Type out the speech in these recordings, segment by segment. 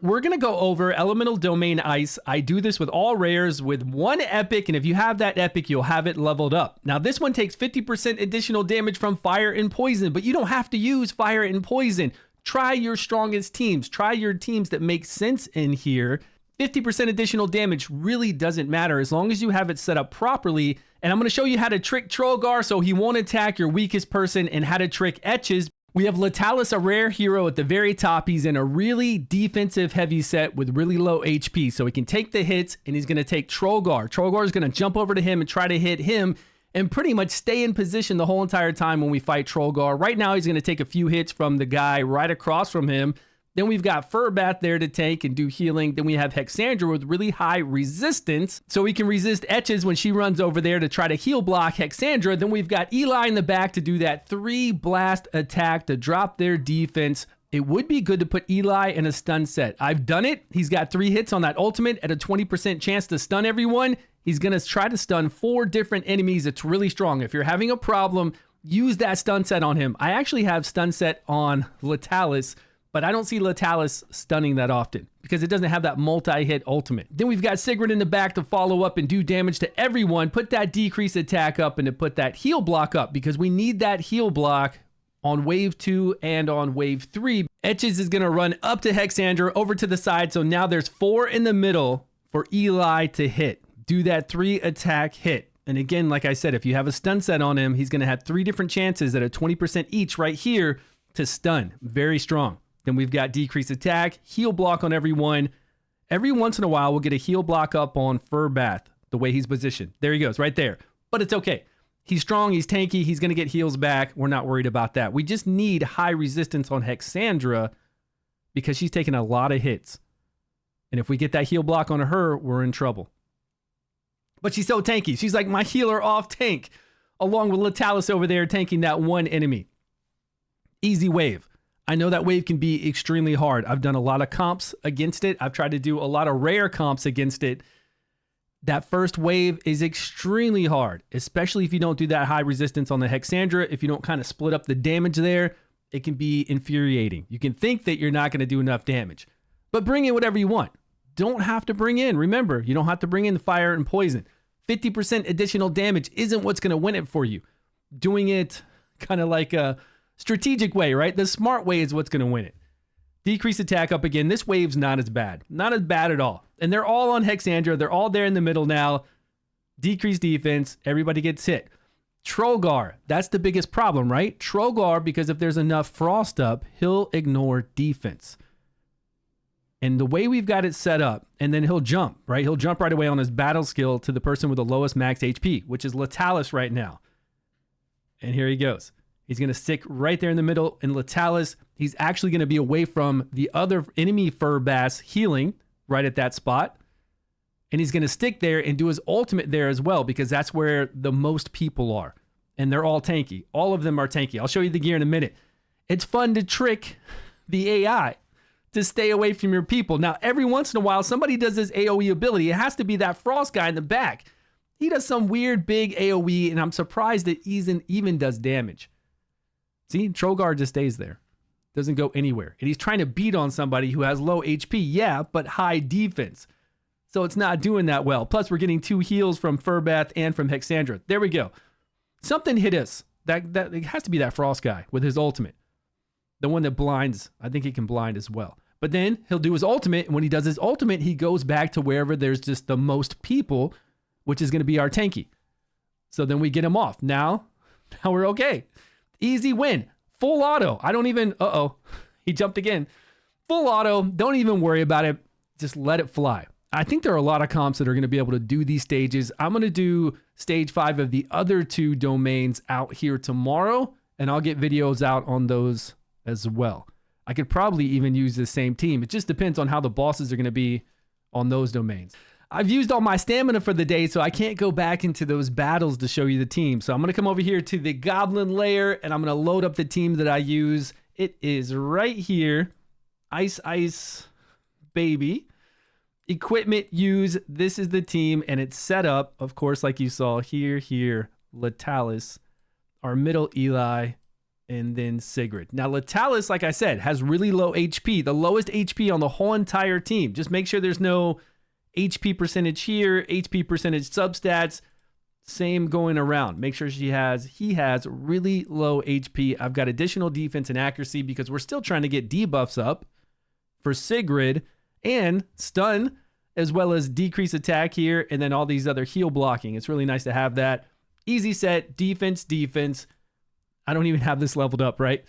We're going to go over Elemental Domain Ice. I do this with all rares with one epic, and if you have that epic, you'll have it leveled up. Now, this one takes 50% additional damage from fire and poison, but you don't have to use fire and poison. Try your strongest teams. Try your teams that make sense in here. 50% additional damage really doesn't matter as long as you have it set up properly. And I'm going to show you how to trick Trollgar so he won't attack your weakest person and how to trick Etches. We have Latalis, a rare hero at the very top. He's in a really defensive heavy set with really low HP. So he can take the hits and he's going to take Trollgar. Trollgar is going to jump over to him and try to hit him and pretty much stay in position the whole entire time when we fight Trollgar. Right now, he's going to take a few hits from the guy right across from him. Then we've got Furbath there to tank and do healing. Then we have Hexandra with really high resistance, so we can resist Etches when she runs over there to try to heal block Hexandra. Then we've got Eli in the back to do that 3 blast attack to drop their defense. It would be good to put Eli in a stun set. I've done it. He's got 3 hits on that ultimate at a 20% chance to stun everyone. He's going to try to stun 4 different enemies. It's really strong. If you're having a problem, use that stun set on him. I actually have stun set on Latalis, but I don't see Latalis stunning that often because it doesn't have that multi-hit ultimate. Then we've got Sigrid in the back to follow up and do damage to everyone, put that decrease attack up and to put that heal block up because we need that heal block on wave 2 and on wave 3. Etches is going to run up to Hexandra over to the side. So now there's 4 in the middle for Eli to hit. Do that 3 attack hit. And again, like I said, if you have a stun set on him, he's going to have 3 different chances at a 20% each right here to stun. Very strong. Then we've got decrease attack, heal block on everyone. Every once in a while, we'll get a heal block up on Furbath, the way he's positioned. There he goes, right there. But it's okay. He's strong, he's tanky, he's going to get heals back. We're not worried about that. We just need high resistance on Hexandra because she's taking a lot of hits. And if we get that heal block on her, we're in trouble. But she's so tanky. She's like my healer off tank, along with Latalis over there tanking that one enemy. Easy wave. I know that wave can be extremely hard. I've done a lot of comps against it. I've tried to do a lot of rare comps against it. That first wave is extremely hard, especially if you don't do that high resistance on the Hexandra. If you don't kind of split up the damage there, it can be infuriating. You can think that you're not going to do enough damage, but bring in whatever you want. Don't have to bring in. Remember, you don't have to bring in the fire and poison. 50% additional damage isn't what's going to win it for you. Doing it kind of like a strategic way, right? The smart way is what's going to win it. Decrease attack up again. This wave's not as bad. Not as bad at all. And they're all on Hexandra. They're all there in the middle now. Decrease defense. Everybody gets hit. Trollgar. That's the biggest problem, right? Trollgar, because if there's enough frost up, he'll ignore defense. And the way we've got it set up, and then he'll jump, right? He'll jump right away on his battle skill to the person with the lowest max HP, which is Latalis right now. And here he goes. He's going to stick right there in the middle. And Latalis, he's actually going to be away from the other enemy Furbass healing right at that spot. And he's going to stick there and do his ultimate there as well, because that's where the most people are. And they're all tanky. All of them are tanky. I'll show you the gear in a minute. It's fun to trick the AI to stay away from your people. Now, every once in a while, somebody does this AoE ability. It has to be that Frost guy in the back. He does some weird big AoE, and I'm surprised that even does damage. See, Trollgar just stays there. Doesn't go anywhere. And he's trying to beat on somebody who has low HP, yeah, but high defense. So it's not doing that well. Plus, we're getting 2 heals from Furbath and from Hexandra. There we go. Something hit us. That it has to be that Frost guy with his ultimate. The one that blinds. I think he can blind as well. But then he'll do his ultimate. And when he does his ultimate, he goes back to wherever there's just the most people, which is going to be our tanky. So then we get him off. Now we're okay. Easy win. Full auto. I don't even... He jumped again. Full auto. Don't even worry about it. Just let it fly. I think there are a lot of comps that are going to be able to do these stages. I'm going to do stage 5 of the other 2 domains out here tomorrow, and I'll get videos out on those as well. I could probably even use the same team. It just depends on how the bosses are going to be on those domains. I've used all my stamina for the day, so I can't go back into those battles to show you the team. So I'm going to come over here to the Goblin layer, and I'm going to load up the team that I use. It is right here. Ice, baby. Equipment use. This is the team, and it's set up, of course, like you saw here, Latalis. Our middle Eli and then Sigrid. Now, Latalis, like I said, has really low HP, the lowest HP on the whole entire team. Just make sure there's no HP percentage here, HP percentage substats, same going around. Make sure he has really low HP. I've got additional defense and accuracy because we're still trying to get debuffs up for Sigrid and stun, as well as decrease attack here, and then all these other heal blocking. It's really nice to have that. Easy set, defense, defense. I don't even have this leveled up, right?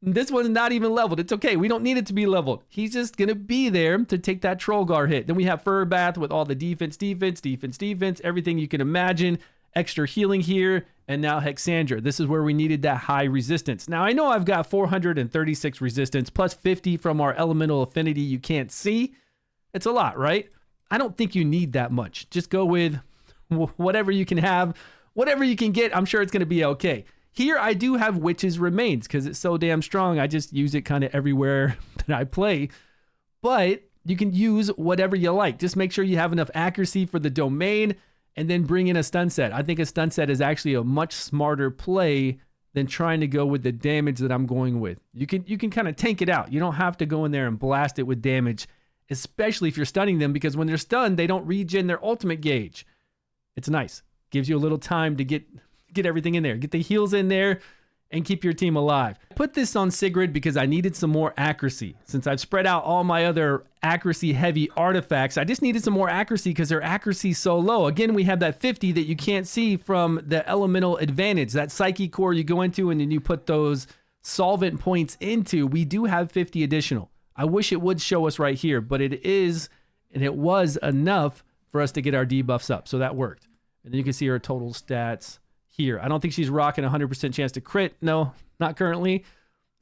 This one's not even leveled. It's okay. We don't need it to be leveled. He's just going to be there to take that Trollgar hit. Then we have Fur Bath with all the defense, defense, defense, defense, everything you can imagine. Extra healing here, and now Hexandra. This is where we needed that high resistance. Now, I know I've got 436 resistance, plus 50 from our elemental affinity you can't see. It's a lot, right? I don't think you need that much. Just go with whatever you can have, whatever you can get. I'm sure it's going to be okay. Here, I do have Witch's Remains because it's so damn strong. I just use it kind of everywhere that I play. But you can use whatever you like. Just make sure you have enough accuracy for the domain and then bring in a stun set. I think a stun set is actually a much smarter play than trying to go with the damage that I'm going with. You can kind of tank it out. You don't have to go in there and blast it with damage, especially if you're stunning them, because when they're stunned, they don't regen their ultimate gauge. It's nice. Gives you a little time to get everything in there. Get the heals in there and keep your team alive. I put this on Sigrid because I needed some more accuracy. Since I've spread out all my other accuracy-heavy artifacts, I just needed some more accuracy because their accuracy is so low. Again, we have that 50 that you can't see from the elemental advantage. That Psyche core you go into and then you put those solvent points into. We do have 50 additional. I wish it would show us right here, but it is, and it was enough for us to get our debuffs up. So that worked. And then you can see her total stats here. I don't think she's rocking 100% chance to crit. No, not currently.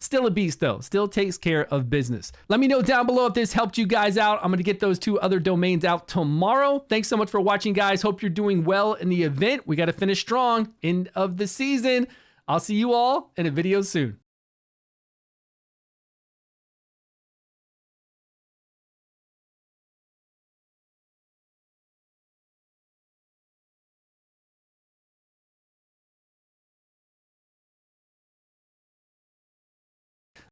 Still a beast though. Still takes care of business. Let me know down below if this helped you guys out. I'm going to get those 2 other domains out tomorrow. Thanks so much for watching, guys. Hope you're doing well in the event. We got to finish strong. End of the season. I'll see you all in a video soon.